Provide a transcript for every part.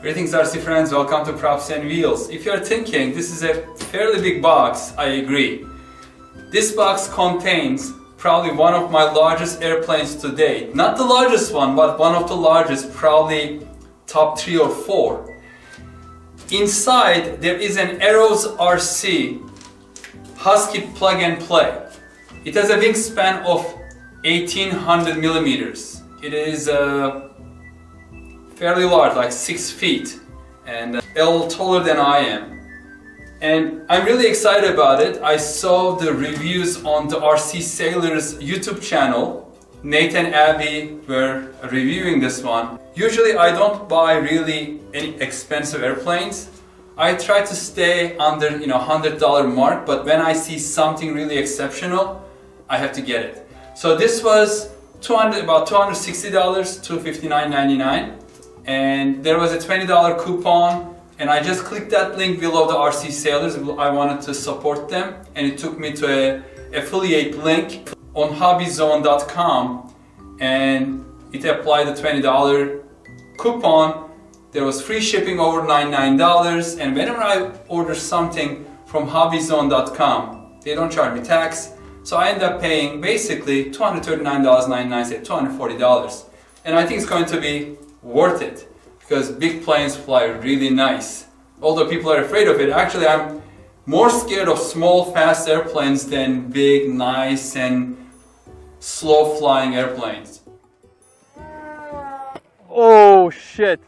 Greetings RC friends, welcome to Props and Wheels. If you're thinking this is a fairly big box, I agree. This box contains probably one of my largest airplanes to date. Not the largest one, but one of the largest, probably top 3 or 4. Inside there is an Arrows RC Husky plug and play. It has a wingspan of 1800mm. It is fairly large, like 6 feet, and a little taller than I am. And I'm really excited about it. I saw the reviews on the TheRcSaylors YouTube channel. Nate and Abby were reviewing this one. Usually I don't buy really any expensive airplanes. I try to stay under $100 mark, but when I see something really exceptional, I have to get it. So this was about $260, $259.99. And there was a $20 coupon, and I just clicked that link below the TheRcSaylors. I wanted to support them, and it took me to an affiliate link on hobbyzone.com, and it applied the $20 coupon. There was free shipping over $99, and whenever I order something from hobbyzone.com, they don't charge me tax, so I end up paying basically $239.99, $240, and I think it's going to be worth it, because big planes fly really nice. Although people are afraid of it, actually I'm more scared of small fast airplanes than big, nice and slow flying airplanes. Oh shit!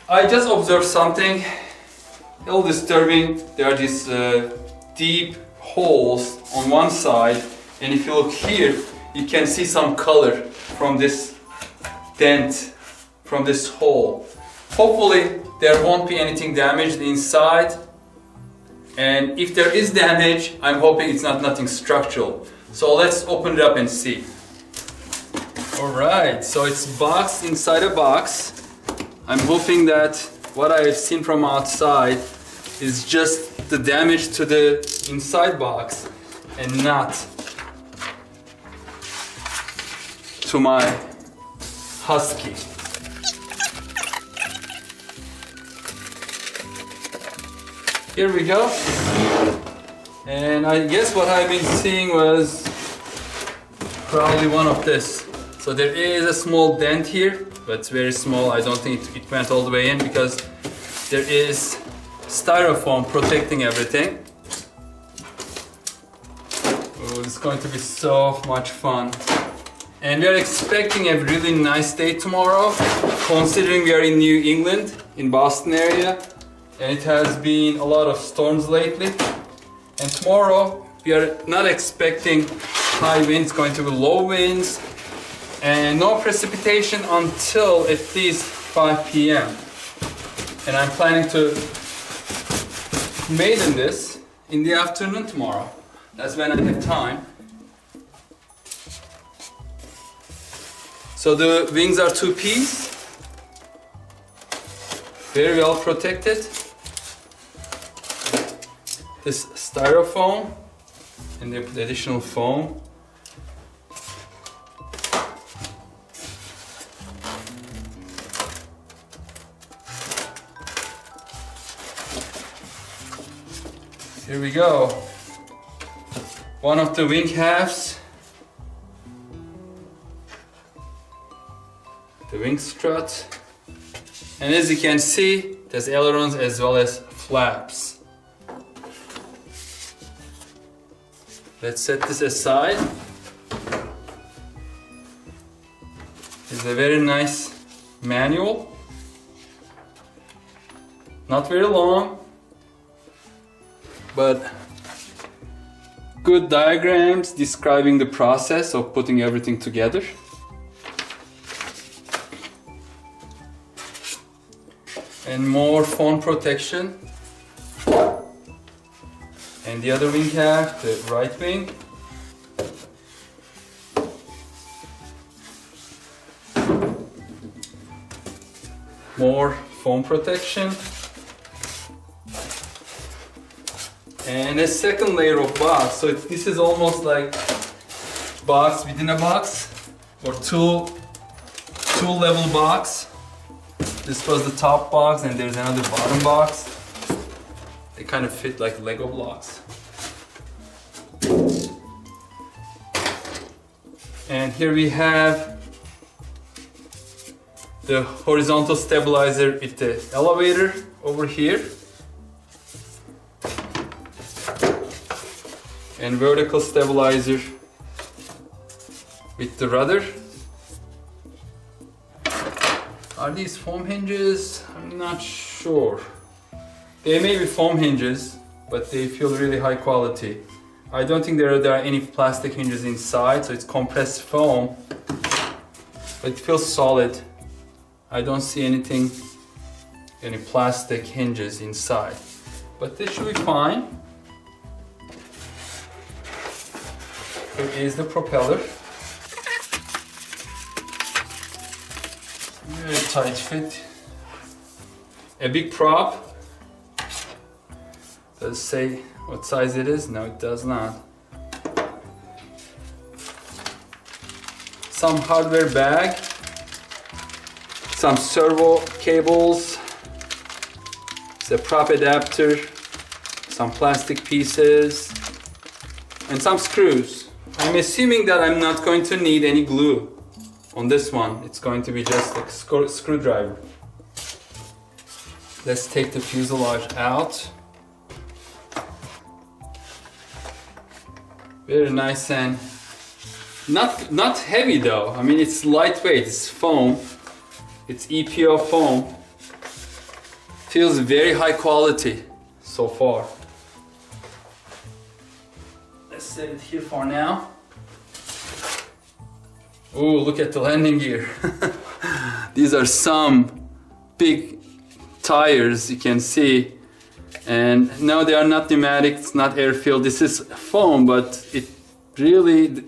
I just observed something a little disturbing. There are these deep holes on one side, and if you look here you can see some color from this dent, from this hole. Hopefully there won't be anything damaged inside, and if there is damage, I'm hoping it's not nothing structural. So let's open it up and see. Alright, so it's boxed inside a box. I'm hoping that what I've seen from outside is just the damage to the inside box and not to my Husky. Here we go. And I guess what I've been seeing was probably one of this. So there is a small dent here, but it's very small. I don't think it went all the way in because there is styrofoam protecting everything. Oh, it's going to be so much fun. And we are expecting a really nice day tomorrow, considering we are in New England, in Boston area, and it has been a lot of storms lately. And tomorrow we are not expecting high winds, going to be low winds, and no precipitation until at least 5 p.m. And I'm planning to maiden this in the afternoon tomorrow. That's when I have time. So the wings are 2-piece, very well protected. This styrofoam, and they put additional foam. Here we go. One of the wing halves, the wing strut, and as you can see, there's ailerons as well as flaps. Let's set this aside. It's a very nice manual, not very long, but good diagrams describing the process of putting everything together. And more foam protection. And the other wing half, the right wing. More foam protection. And a second layer of box. So this is almost like box within a box, or two level box. This was the top box, and there's another bottom box. They kind of fit like Lego blocks. And here we have the horizontal stabilizer with the elevator over here. And vertical stabilizer with the rudder. Are these foam hinges? I'm not sure. They may be foam hinges, but they feel really high quality. I don't think there are any plastic hinges inside, so it's compressed foam, but it feels solid. I don't see any plastic hinges inside, but this should be fine. Here is the propeller. Very tight fit. A big prop. Does it say what size it is? No, it does not. Some hardware bag. Some servo cables. It's a prop adapter. Some plastic pieces. And some screws. I'm assuming that I'm not going to need any glue on this one. It's going to be just a screwdriver. Let's take the fuselage out. Very nice and not heavy though. I mean, it's lightweight, it's foam. It's EPO foam. Feels very high quality so far. Let's set it here for now. Oh, look at the landing gear. These are some big tires, you can see. And no, they are not pneumatic, it's not air-filled. This is foam, but it really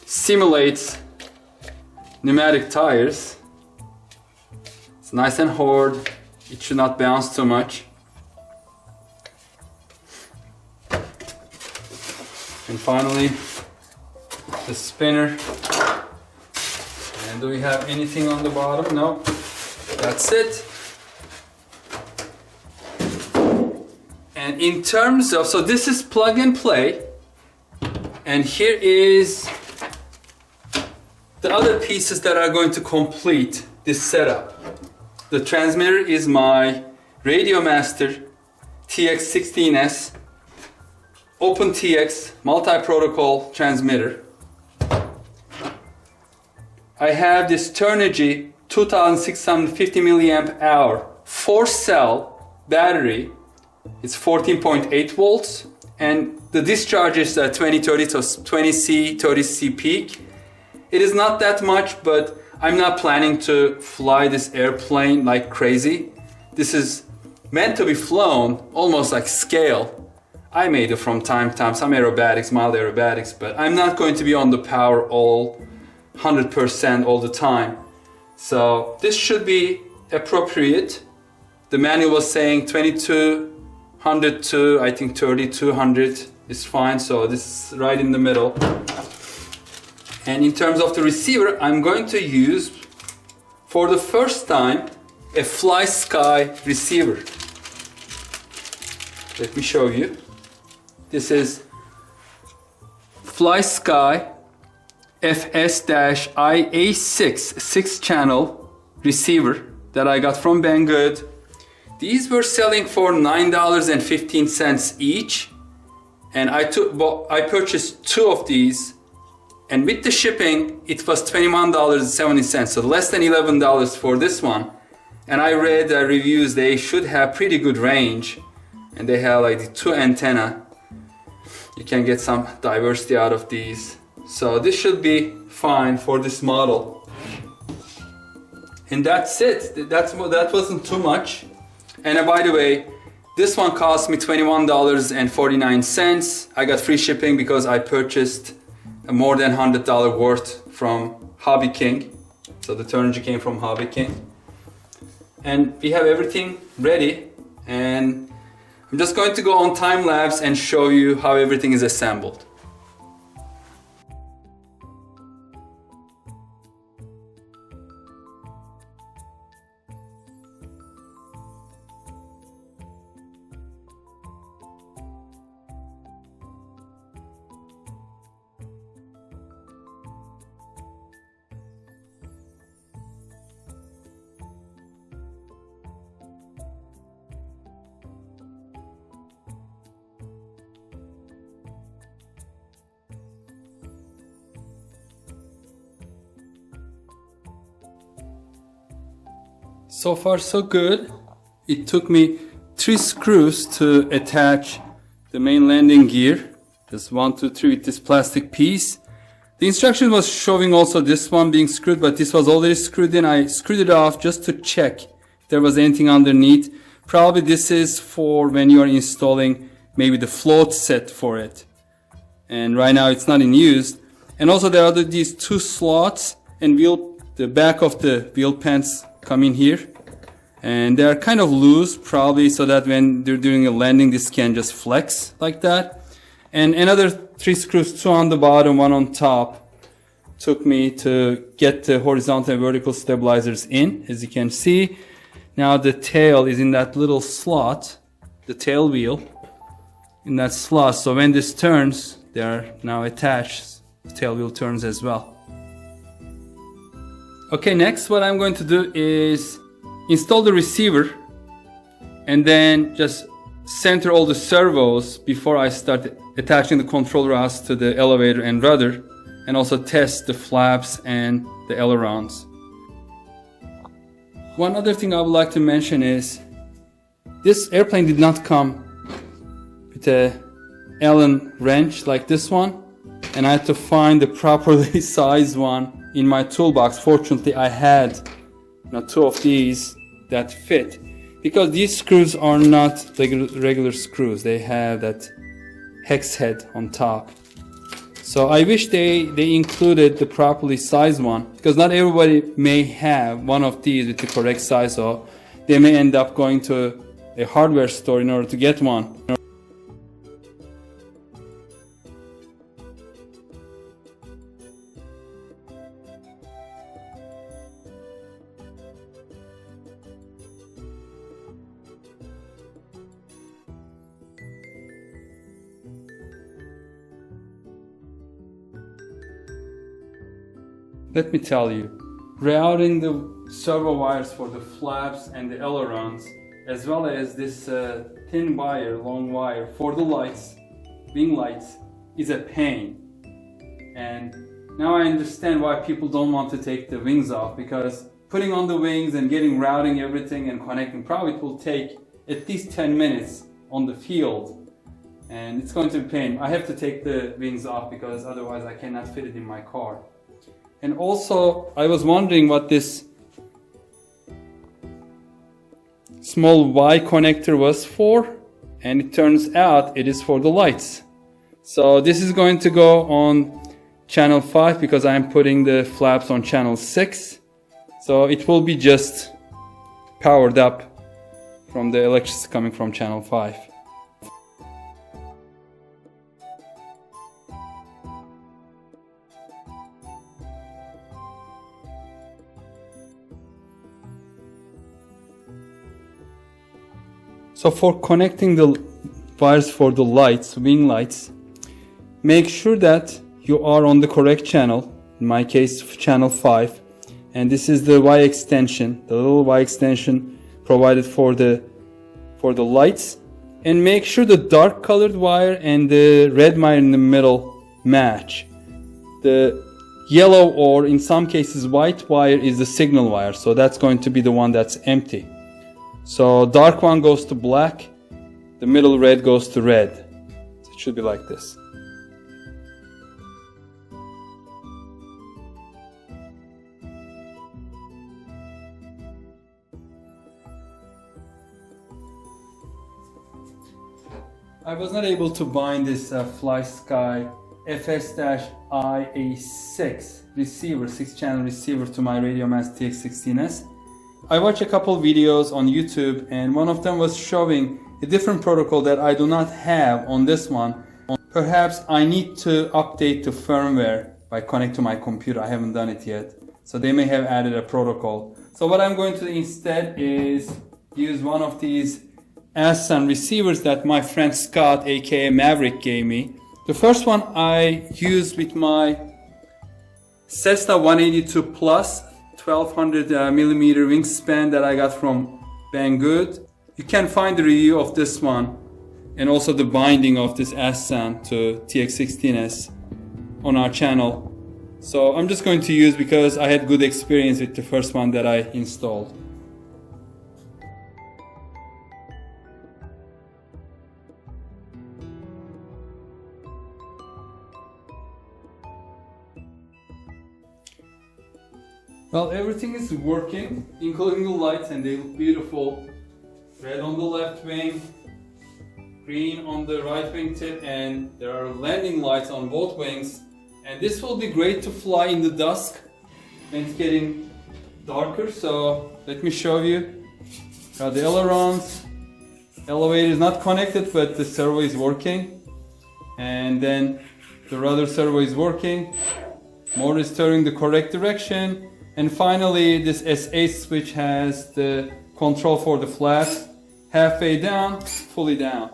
simulates pneumatic tires. It's nice and hard. It should not bounce too much. And finally, the spinner. And do we have anything on the bottom? No. That's it. And in terms of, so this is plug and play, and here is the other pieces that are going to complete this setup. The transmitter is my Radiomaster TX16S OpenTX multi-protocol transmitter. I have this Turnigy 2650 milliamp hour 4-cell battery. It's 14.8 volts, and the discharge is 2030 to 20C, 30C peak. It is not that much, but I'm not planning to fly this airplane like crazy. This is meant to be flown almost like scale. I made it from time to time, some aerobatics, mild aerobatics, but I'm not going to be on the power all 100% all the time. So this should be appropriate. The manual was saying 2200 to I think 3200 is fine, so this is right in the middle. And in terms of the receiver, I'm going to use for the first time a FlySky receiver. Let me show you. This is FlySky FS-IA6 6-channel receiver that I got from Banggood. These were selling for $9.15 each, and I purchased 2 of these, and with the shipping it was $21.70, so less than $11 for this one. And I read reviews, they should have pretty good range, and they have like the 2 antenna. You can get some diversity out of these, so this should be fine for this model. And that's it. That wasn't too much. And by the way, this one cost me $21.49. I got free shipping because I purchased more than $100 worth from Hobby King. So the Turnigy came from Hobby King. And we have everything ready, and I'm just going to go on time lapse and show you how everything is assembled. So far so good. It took me 3 screws to attach the main landing gear. Just 1, 2, 3 with this plastic piece. The instruction was showing also this one being screwed, but this was already screwed in. I screwed it off just to check if there was anything underneath. Probably this is for when you are installing maybe the float set for it. And right now it's not in use. And also there are these 2 slots, and the back of the wheel pants come in here, and they are kind of loose, probably so that when they're doing a landing this can just flex like that. And another 3 screws, 2 on the bottom, 1 on top, took me to get the horizontal and vertical stabilizers in. As you can see, now the tail is in that little slot, the tail wheel in that slot, so when this turns they are now attached, the tail wheel turns as well. Okay, next what I'm going to do is install the receiver and then just center all the servos before I start attaching the control rods to the elevator and rudder, and also test the flaps and the ailerons. One other thing I would like to mention is this airplane did not come with a Allen wrench like this one, and I had to find the properly sized one in my toolbox. Fortunately I had 2 of these that fit, because these screws are not regular screws. They have that hex head on top. So I wish they included the properly sized one, because not everybody may have one of these with the correct size, so they may end up going to a hardware store in order to get one. Let me tell you, routing the servo wires for the flaps and the ailerons, as well as this thin wire, long wire for the lights, wing lights, is a pain. And now I understand why people don't want to take the wings off, because putting on the wings and routing everything and connecting, probably it will take at least 10 minutes on the field, and it's going to be a pain. I have to take the wings off because otherwise I cannot fit it in my car. And also I was wondering what this small Y connector was for, and it turns out it is for the lights. So this is going to go on channel 5 because I am putting the flaps on channel 6. So it will be just powered up from the electricity coming from channel 5. So for connecting the wires for the lights, wing lights, make sure that you are on the correct channel, in my case channel 5, and this is the Y extension, the little Y extension provided for the lights, and make sure the dark colored wire and the red wire in the middle match. The yellow, or in some cases white wire, is the signal wire, so that's going to be the one that's empty. So dark one goes to black, the middle red goes to red. So it should be like this. I was not able to bind this FlySky FS-IA6 receiver, 6-channel receiver, to my RadioMass TX16S. I watched a couple videos on YouTube, and one of them was showing a different protocol that I do not have on this one. Perhaps I need to update the firmware by connecting to my computer. I haven't done it yet. So they may have added a protocol. So what I'm going to do instead is use one of these SON receivers that my friend Scott, a.k.a. Maverick, gave me. The first one I used with my Cessna 182 Plus 1200mm wingspan that I got from Banggood. You can find the review of this one and also the binding of this SON to TX16S on our channel. So I'm just going to use because I had good experience with the first one that I installed. Well, everything is working, including the lights, and they look beautiful. Red on the left wing, green on the right wing tip, and there are landing lights on both wings. And this will be great to fly in the dusk when it's getting darker. So let me show you. Got the ailerons. Elevator is not connected, but the servo is working. And then the rudder servo is working. Motor is turning the correct direction. And finally, this S8 switch has the control for the flaps. Halfway down, fully down.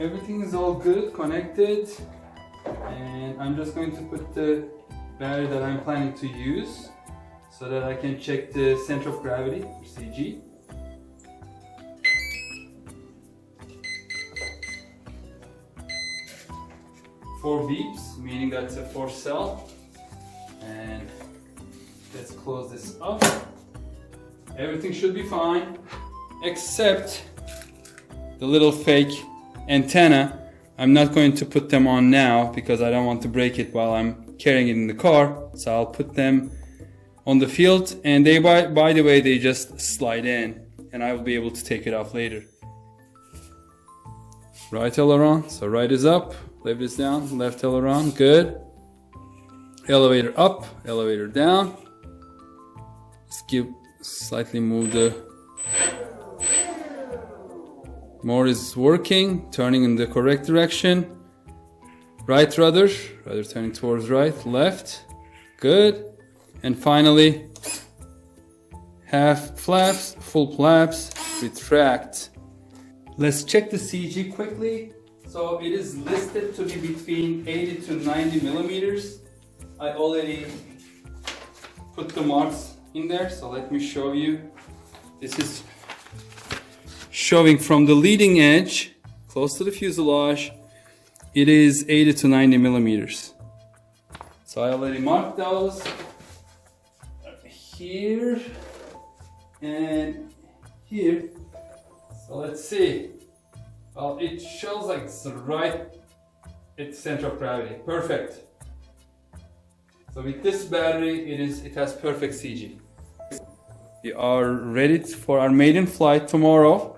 Everything is all good, connected, and I'm just going to put the battery that I'm planning to use so that I can check the center of gravity, or CG. Four beeps, meaning that's a 4 cell. And let's close this up. Everything should be fine, except the little fake antenna. I'm not going to put them on now because I don't want to break it while I'm carrying it in the car. So I'll put them on the field, and they, by the way, they just slide in and I will be able to take it off later. Right aileron, so right is up, left is down, left aileron, good. Elevator up, elevator down. Slightly move the motor is working, turning in the correct direction. Right rudder turning towards right, left, good. And finally, half flaps, full flaps, retract. Let's check the CG quickly. So it is listed to be between 80 to 90 millimeters. I already put the marks in there, so let me show you. This is showing from the leading edge, close to the fuselage, it is 80 to 90 millimeters. So I already marked those here and here. So let's see. Well, it shows like it's right at the center of gravity. Perfect. So with this battery, it has perfect CG. We are ready for our maiden flight tomorrow.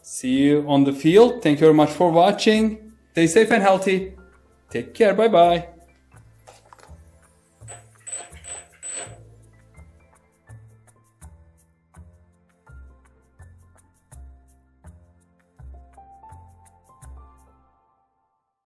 See you on the field. Thank you very much for watching. Stay safe and healthy. Take care. Bye bye.